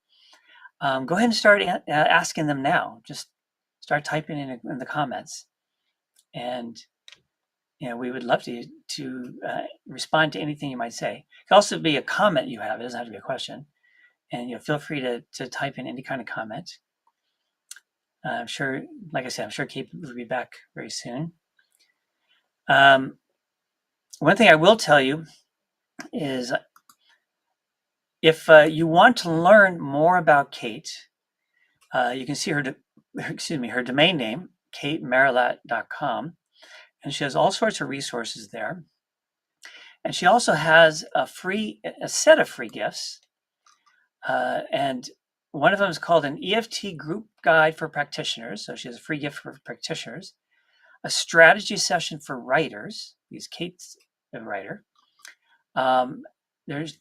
go ahead and start asking them now. Just start typing in the comments, and we would love to respond to anything you might say. It could also be a comment you have. It doesn't have to be a question. And feel free to type in any kind of comment. I'm sure, like I said, I'm sure Kate will be back very soon. One thing I will tell you is if you want to learn more about Kate, you can see her domain name, kateMarillat.com, and she has all sorts of resources there. And she also has a set of free gifts, and one of them is called an EFT group guide for practitioners. So she has a free gift for practitioners, a strategy session for writers. Kate's a writer.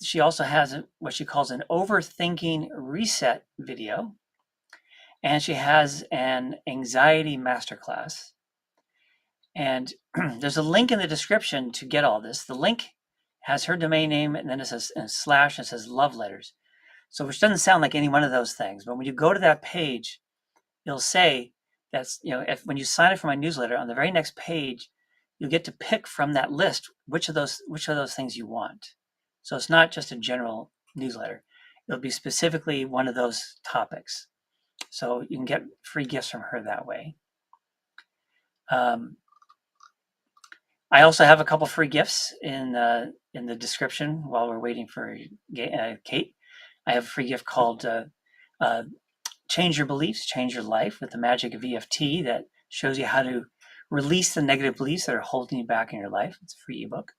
She also has what she calls an overthinking reset video, and she has an anxiety masterclass. And there's a link in the description to get all this. The link has her domain name, and then it says slash, and it says love letters. So which doesn't sound like any one of those things, but when you go to that page, you'll say that's, when you sign up for my newsletter, on the very next page, you'll get to pick from that list which of those things you want. So it's not just a general newsletter. It'll be specifically one of those topics. So you can get free gifts from her that way. I also have a couple free gifts in the description while we're waiting for Kate. I have a free gift called Change Your Beliefs, Change Your Life with the Magic of EFT that shows you how to release the negative beliefs that are holding you back in your life. It's a free ebook.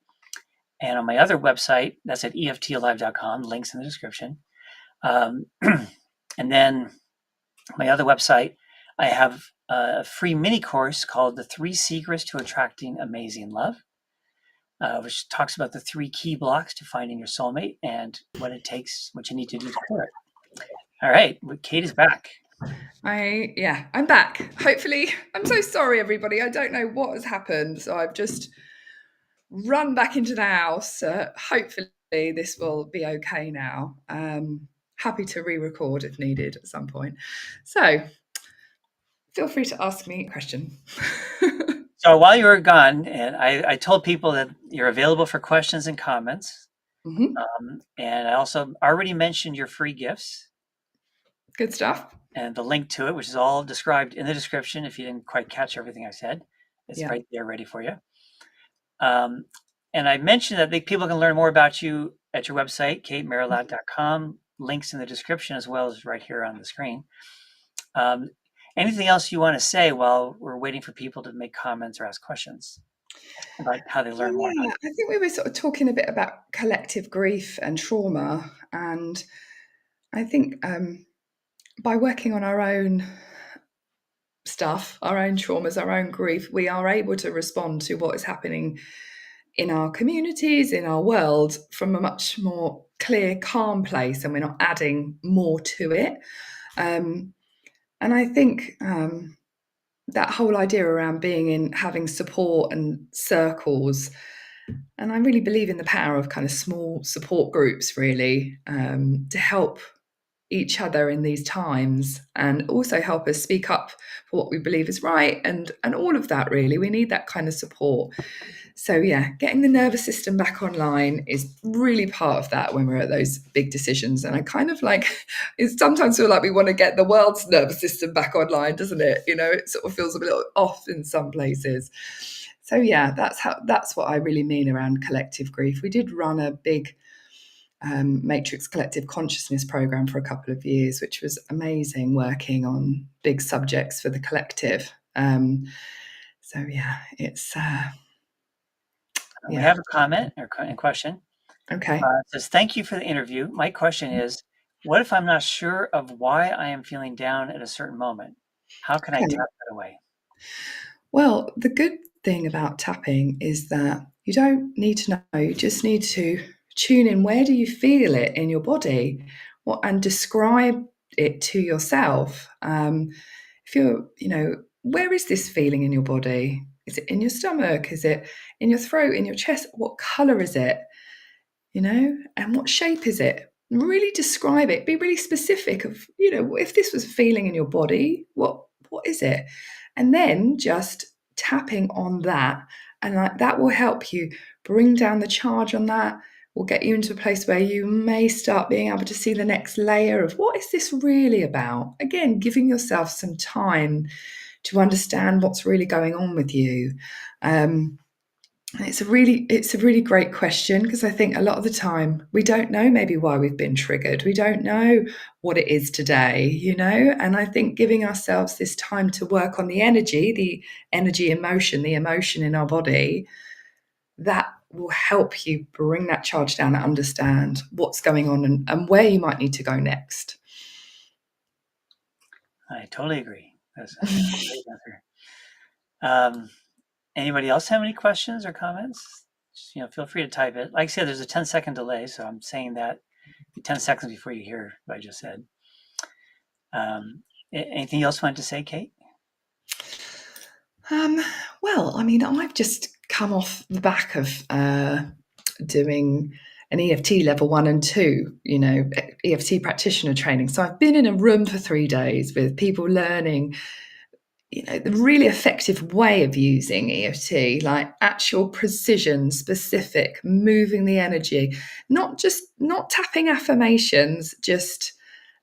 And on my other website, that's at EFTalive.com, links in the description. And then my other website, I have a free mini course called The 3 Secrets to Attracting Amazing Love, which talks about the 3 key blocks to finding your soulmate and what it takes, what you need to do to do it. All right, Kate is back. I'm back. Hopefully, I'm so sorry, everybody. I don't know what has happened. So I've just run back into the house. Hopefully this will be okay now. Happy to re-record if needed at some point. So feel free to ask me a question. So while you were gone, and I told people that you're available for questions and comments. Mm-hmm. And I also already mentioned your free gifts. Good stuff. And the link to it, which is all described in the description. If you didn't quite catch everything I said, it's right there ready for you. And I mentioned that people can learn more about you at your website, kateMarillat.com. Links in the description as well as right here on the screen. Anything else you want to say while we're waiting for people to make comments or ask questions about how they learn more? I think we were sort of talking a bit about collective grief and trauma. And I think by working on our own stuff, our own traumas, our own grief, we are able to respond to what is happening in our communities, in our world, from a much more clear, calm place, and we're not adding more to it. And I think that whole idea around having support and circles, and I really believe in the power of kind of small support groups, really, to help each other in these times and also help us speak up for what we believe is right, and all of that. Really, we need that kind of support. So getting the nervous system back online is really part of that when we're at those big decisions. And I kind of it sometimes feel like we want to get the world's nervous system back online, doesn't it? It sort of feels a little off in some places. So that's what I really mean around collective grief. We did run a big Matrix Collective Consciousness program for a couple of years, which was amazing, working on big subjects for the collective. It's we have a comment or question. Okay. It says, thank you for the interview. My question is, what if I'm not sure of why I am feeling down at a certain moment? How can I tap that away? Well, the good thing about tapping is that you don't need to know. You just need to tune in. Where do you feel it in your body? And describe it to yourself. If you're, where is this feeling in your body? Is it in your stomach? Is it in your throat, in your chest? What color is it? And what shape is it? Really describe it. Be really specific of, if this was a feeling in your body, what is it? And then just tapping on that. And that will help you bring down the charge on that, will get you into a place where you may start being able to see the next layer of what is this really about? Again, giving yourself some time to understand what's really going on with you. And it's a really great question, because I think a lot of the time we don't know maybe why we've been triggered. We don't know what it is today, and I think giving ourselves this time to work on the energy emotion, the emotion in our body, that will help you bring that charge down and understand what's going on and where you might need to go next. I totally agree. That's a great answer. Anybody else have any questions or comments? Just, feel free to type it. Like I said, there's a 10-second delay, so I'm saying that 10 seconds before you hear what I just said. Anything else you wanted to say, Kate? Well, I've just come off the back of doing an EFT level 1 and 2, EFT practitioner training. So I've been in a room for 3 days with people learning, the really effective way of using EFT, like actual precision, specific, moving the energy, not tapping affirmations, just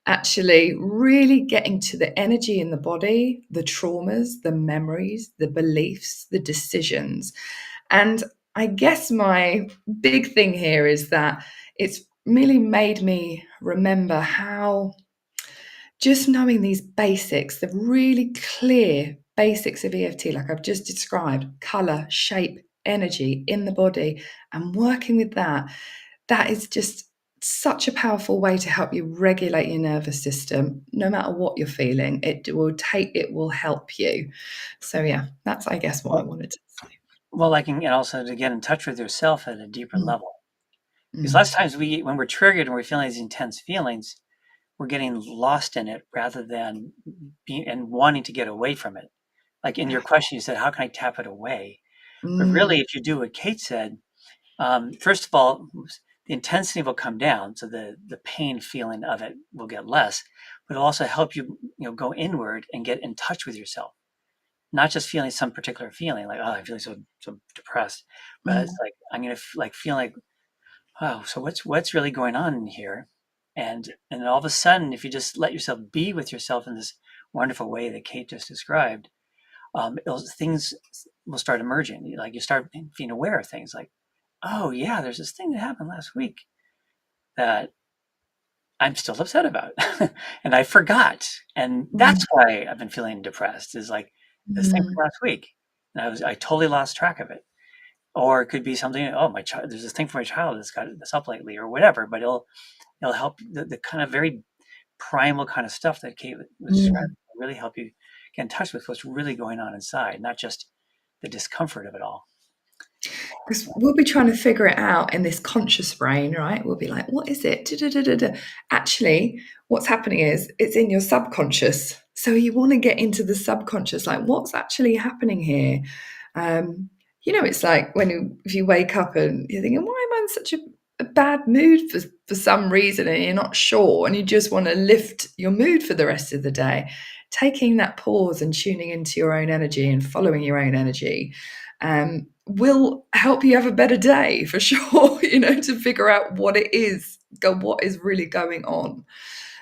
actually really getting to the energy in the body, the traumas, the memories, the beliefs, the decisions. And I guess my big thing here is that it's really made me remember how just knowing these basics, the really clear basics of EFT, like I've just described, color, shape, energy in the body, and working with that is just such a powerful way to help you regulate your nervous system. No matter what you're feeling, it will help you. So yeah, that's, I guess, what I wanted to say. Well, and also to get in touch with yourself at a deeper level. Because Mm. lots of times when we're triggered and we're feeling these intense feelings, we're getting lost in it rather than wanting to get away from it. Like in your question, you said, how can I tap it away? But really, if you do what Kate said, first of all, the intensity will come down, so the pain feeling of it will get less, but it'll also help you, go inward and get in touch with yourself. Not just feeling some particular feeling, like, oh, I'm feeling so depressed, but it's like I'm gonna feel like, wow, so what's really going on in here? And all of a sudden, if you just let yourself be with yourself in this wonderful way that Kate just described, things will start emerging. Like you start being aware of things, like, oh yeah, there's this thing that happened last week that I'm still upset about, and I forgot, and that's why I've been feeling depressed. Is like this thing from last week, and I totally lost track of it. Or it could be something. Oh, my child, there's this thing for my child that's got this up lately, or whatever. But it'll help the kind of very primal kind of stuff that Kate was describing. Really help you get in touch with what's really going on inside, not just the discomfort of it all. Because we'll be trying to figure it out in this conscious brain, right? We'll be like, what is it? Da-da-da-da-da. Actually, what's happening is it's in your subconscious. So you want to get into the subconscious, like what's actually happening here? It's like if you wake up and you're thinking, why am I in such a bad mood for some reason, and you're not sure, and you just want to lift your mood for the rest of the day. Taking that pause and tuning into your own energy and following your own energy will help you have a better day for sure, to figure out what is really going on.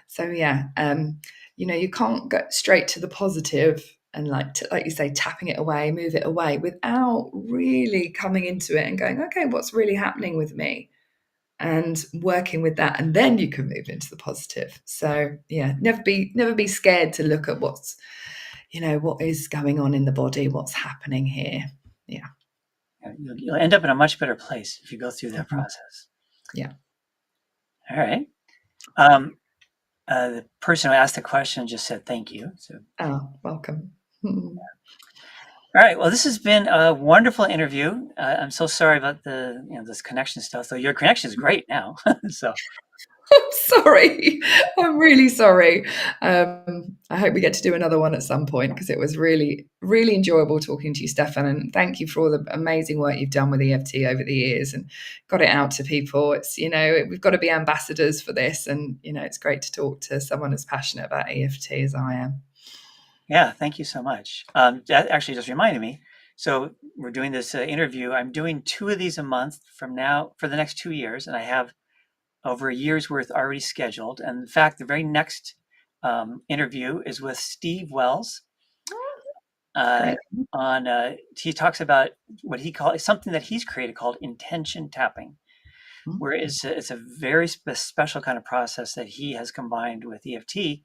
So yeah, you can't go straight to the positive and like you say, tapping it away, move it away without really coming into it and going, okay, what's really happening with me? And working with that, and then you can move into the positive. So yeah, never be scared to look at what is going on in the body, what's happening here. Yeah. You'll end up in a much better place if you go through that process. Yeah. All right. The person who asked the question just said thank you. So. Oh, welcome. All right. Well, this has been a wonderful interview. I'm so sorry about this connection stuff. Though your connection is great now. So. I'm sorry. I'm really sorry. I hope we get to do another one at some point, because it was really, really enjoyable talking to you, Stefan. And thank you for all the amazing work you've done with EFT over the years and got it out to people. It's, we've got to be ambassadors for this. And, it's great to talk to someone as passionate about EFT as I am. Yeah, thank you so much. That actually just reminded me, So we're doing this interview. I'm doing 2 of these a month from now for the next 2 years, and I have over a year's worth already scheduled. And in fact, the very next interview is with Steve Wells. Great. He talks about what he calls something that he's created called intention tapping, where it's a very special kind of process that he has combined with EFT,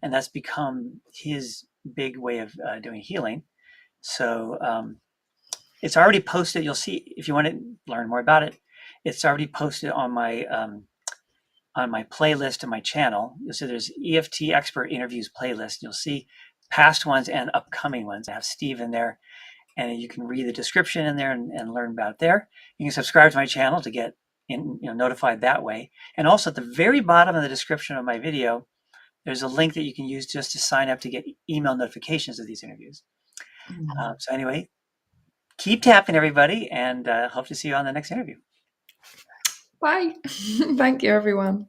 and that's become his big way of doing healing. So it's already posted. You'll see if you want to learn more about it. It's already posted on my playlist of my channel. You'll see there's EFT expert interviews playlist. You'll see past ones and upcoming ones. I have Steve in there, and you can read the description in there and learn about it there. You can subscribe to my channel to get notified that way. And also at the very bottom of the description of my video, there's a link that you can use just to sign up to get email notifications of these interviews. So anyway, keep tapping, everybody, and hope to see you on the next interview. Bye. Thank you, everyone.